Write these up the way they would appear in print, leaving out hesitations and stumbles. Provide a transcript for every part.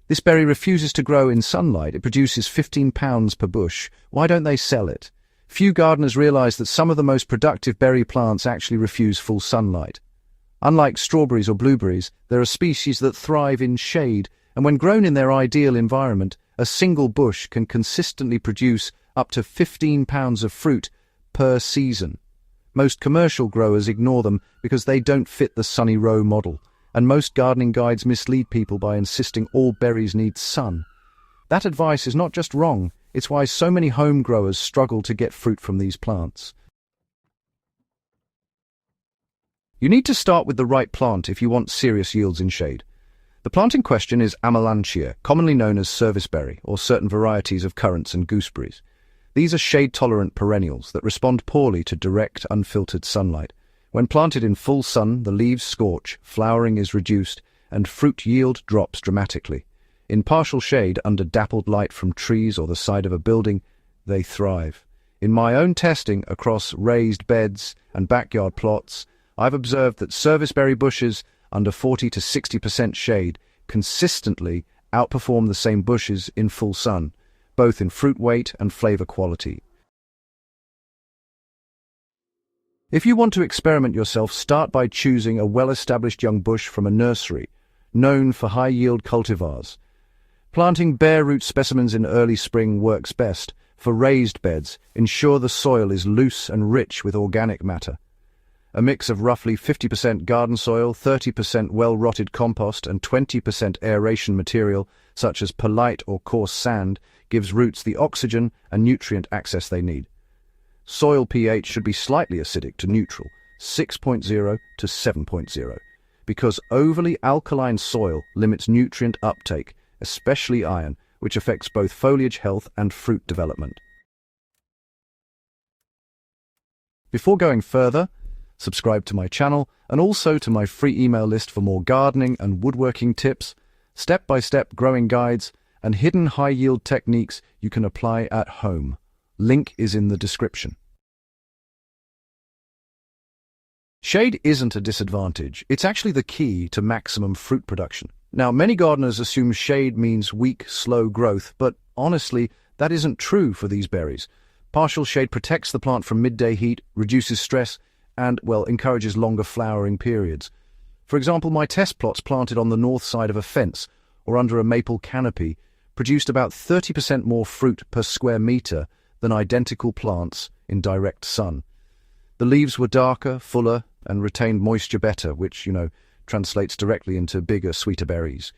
This berry refuses to grow in sunlight. It produces 15 pounds per bush. Why don't they sell it? Few gardeners realize that some of the most productive berry plants actually refuse full sunlight. Unlike strawberries or blueberries, there are species that thrive in shade, and when grown in their ideal environment, a single bush can consistently produce up to 15 pounds of fruit per season. Most commercial growers ignore them because they don't fit the sunny row model, and most gardening guides mislead people by insisting all berries need sun. That advice is not just wrong, it's why so many home growers struggle to get fruit from these plants. You need to start with the right plant if you want serious yields in shade. The plant in question is Amelanchier, commonly known as serviceberry, or certain varieties of currants and gooseberries. These are shade-tolerant perennials that respond poorly to direct, unfiltered sunlight. When planted in full sun, the leaves scorch, flowering is reduced, and fruit yield drops dramatically. In partial shade, under dappled light from trees or the side of a building, they thrive. In my own testing across raised beds and backyard plots, I've observed that serviceberry bushes under 40 to 60% shade consistently outperform the same bushes in full sun, both in fruit weight and flavor quality. If you want to experiment yourself, start by choosing a well-established young bush from a nursery, known for high-yield cultivars. Planting bare root specimens in early spring works best. For raised beds, ensure the soil is loose and rich with organic matter. A mix of roughly 50% garden soil, 30% well-rotted compost, and 20% aeration material, such as perlite or coarse sand, gives roots the oxygen and nutrient access they need. Soil pH should be slightly acidic to neutral, 6.0 to 7.0, because overly alkaline soil limits nutrient uptake, especially iron, which affects both foliage health and fruit development. Before going further, subscribe to my channel and also to my free email list for more gardening and woodworking tips, step-by-step growing guides, and hidden high-yield techniques you can apply at home. Link is in the description. Shade isn't a disadvantage, it's actually the key to maximum fruit production. Now, many gardeners assume shade means weak, slow growth, but honestly, that isn't true for these berries. Partial shade protects the plant from midday heat, reduces stress, and, well, encourages longer flowering periods. For example, my test plots planted on the north side of a fence or under a maple canopy produced about 30% more fruit per square meter than identical plants in direct sun. The leaves were darker, fuller, and retained moisture better, which, translates directly into bigger, sweeter berries.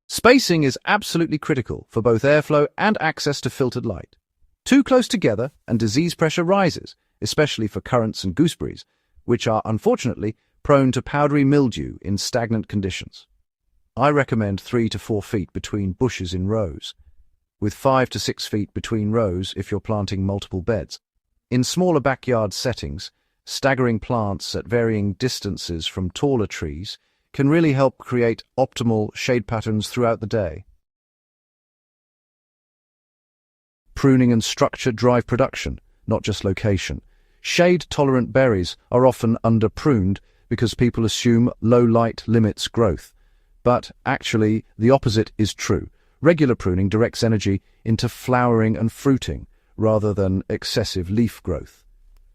Spacing is absolutely critical for both airflow and access to filtered light. Too close together and disease pressure rises, especially for currants and gooseberries, which are unfortunately prone to powdery mildew in stagnant conditions. I recommend 3 to 4 feet between bushes in rows, with 5 to 6 feet between rows if you're planting multiple beds. In smaller backyard settings, staggering plants at varying distances from taller trees can really help create optimal shade patterns throughout the day. Pruning and structure drive production, not just location. Shade-tolerant berries are often under-pruned because people assume low light limits growth. But actually, the opposite is true. Regular pruning directs energy into flowering and fruiting, rather than excessive leaf growth.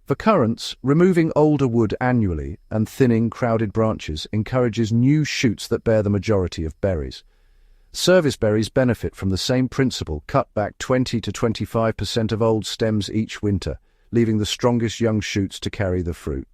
For currants, removing older wood annually and thinning crowded branches encourages new shoots that bear the majority of berries. Serviceberries benefit from the same principle: cut back 20 to 25% of old stems each winter, leaving the strongest young shoots to carry the fruit.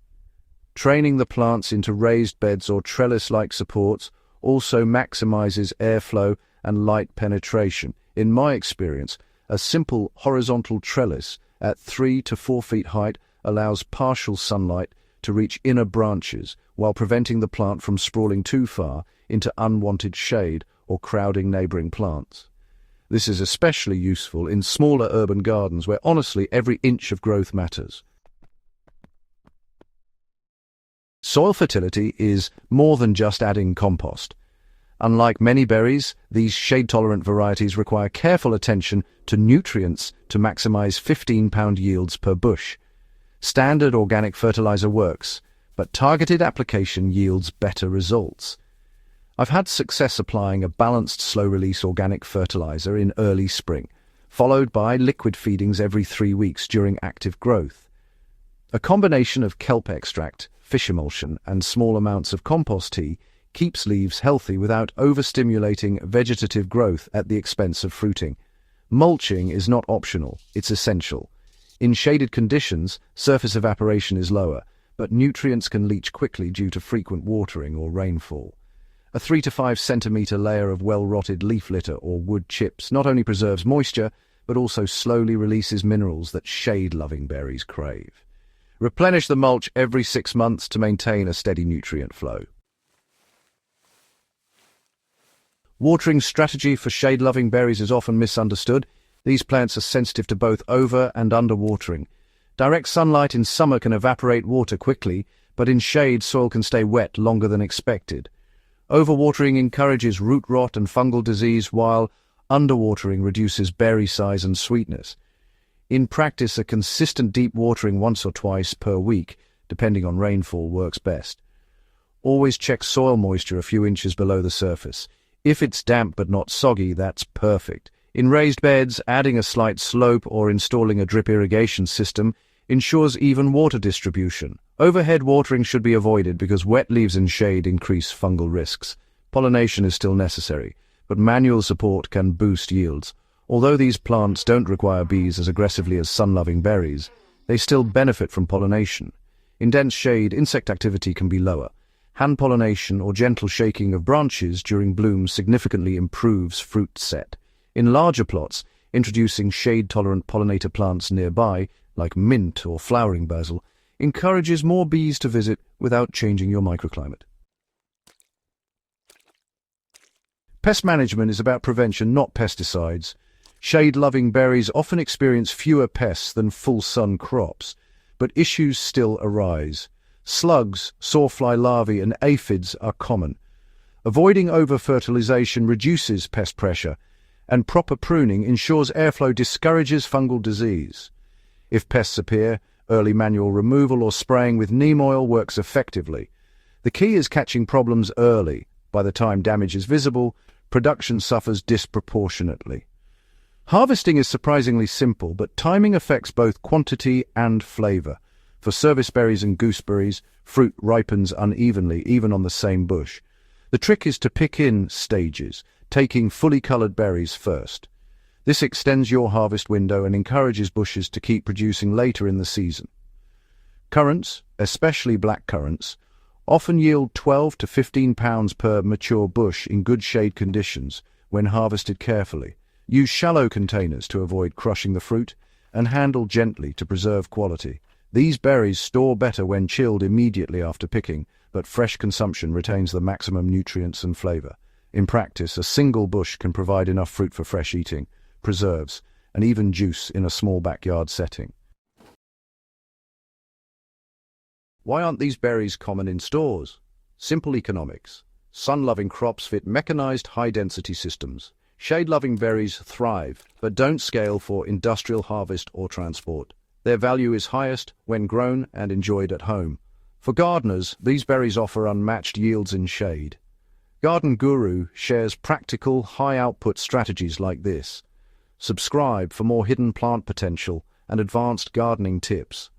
Training the plants into raised beds or trellis-like supports also maximizes airflow and light penetration. In my experience, a simple horizontal trellis at 3 to 4 feet height allows partial sunlight to reach inner branches while preventing the plant from sprawling too far into unwanted shade or crowding neighboring plants. This is especially useful in smaller urban gardens where honestly every inch of growth matters. Soil fertility is more than just adding compost. Unlike many berries, these shade-tolerant varieties require careful attention to nutrients to maximize 15-pound yields per bush. Standard organic fertilizer works, but targeted application yields better results. I've had success applying a balanced slow-release organic fertilizer in early spring, followed by liquid feedings every 3 weeks during active growth. A combination of kelp extract, fish emulsion, and small amounts of compost tea keeps leaves healthy without overstimulating vegetative growth at the expense of fruiting. Mulching is not optional, it's essential. In shaded conditions, surface evaporation is lower, but nutrients can leach quickly due to frequent watering or rainfall. A 3 to 5 centimeter layer of well-rotted leaf litter or wood chips not only preserves moisture, but also slowly releases minerals that shade-loving berries crave. Replenish the mulch every 6 months to maintain a steady nutrient flow. Watering strategy for shade-loving berries is often misunderstood. These plants are sensitive to both over- and underwatering. Direct sunlight in summer can evaporate water quickly, but in shade, soil can stay wet longer than expected. Overwatering encourages root rot and fungal disease, while underwatering reduces berry size and sweetness. In practice, a consistent deep watering once or twice per week, depending on rainfall, works best. Always check soil moisture a few inches below the surface. If it's damp but not soggy, that's perfect. In raised beds, adding a slight slope or installing a drip irrigation system ensures even water distribution. Overhead watering should be avoided because wet leaves in shade increase fungal risks. Pollination is still necessary, but manual support can boost yields. Although these plants don't require bees as aggressively as sun-loving berries, they still benefit from pollination. In dense shade, insect activity can be lower. Hand pollination or gentle shaking of branches during bloom significantly improves fruit set. In larger plots, introducing shade-tolerant pollinator plants nearby, like mint or flowering basil, encourages more bees to visit without changing your microclimate. Pest management is about prevention, not pesticides. Shade-loving berries often experience fewer pests than full-sun crops, but issues still arise. Slugs, sawfly larvae, and aphids are common. Avoiding over-fertilization reduces pest pressure, and proper pruning ensures airflow discourages fungal disease. If pests appear, early manual removal or spraying with neem oil works effectively. The key is catching problems early. By the time damage is visible, production suffers disproportionately. Harvesting is surprisingly simple, but timing affects both quantity and flavor. For serviceberries and gooseberries, fruit ripens unevenly, even on the same bush. The trick is to pick in stages, taking fully colored berries first. This extends your harvest window and encourages bushes to keep producing later in the season. Currants, especially black currants, often yield 12 to 15 pounds per mature bush in good shade conditions when harvested carefully. Use shallow containers to avoid crushing the fruit and handle gently to preserve quality. These berries store better when chilled immediately after picking, but fresh consumption retains the maximum nutrients and flavor. In practice, a single bush can provide enough fruit for fresh eating, preserves, and even juice in a small backyard setting. Why aren't these berries common in stores? Simple economics. Sun-loving crops fit mechanized high-density systems. Shade-loving berries thrive, but don't scale for industrial harvest or transport. Their value is highest when grown and enjoyed at home. For gardeners, these berries offer unmatched yields in shade. Garden Guru shares practical, high-output strategies like this. Subscribe for more hidden plant potential and advanced gardening tips.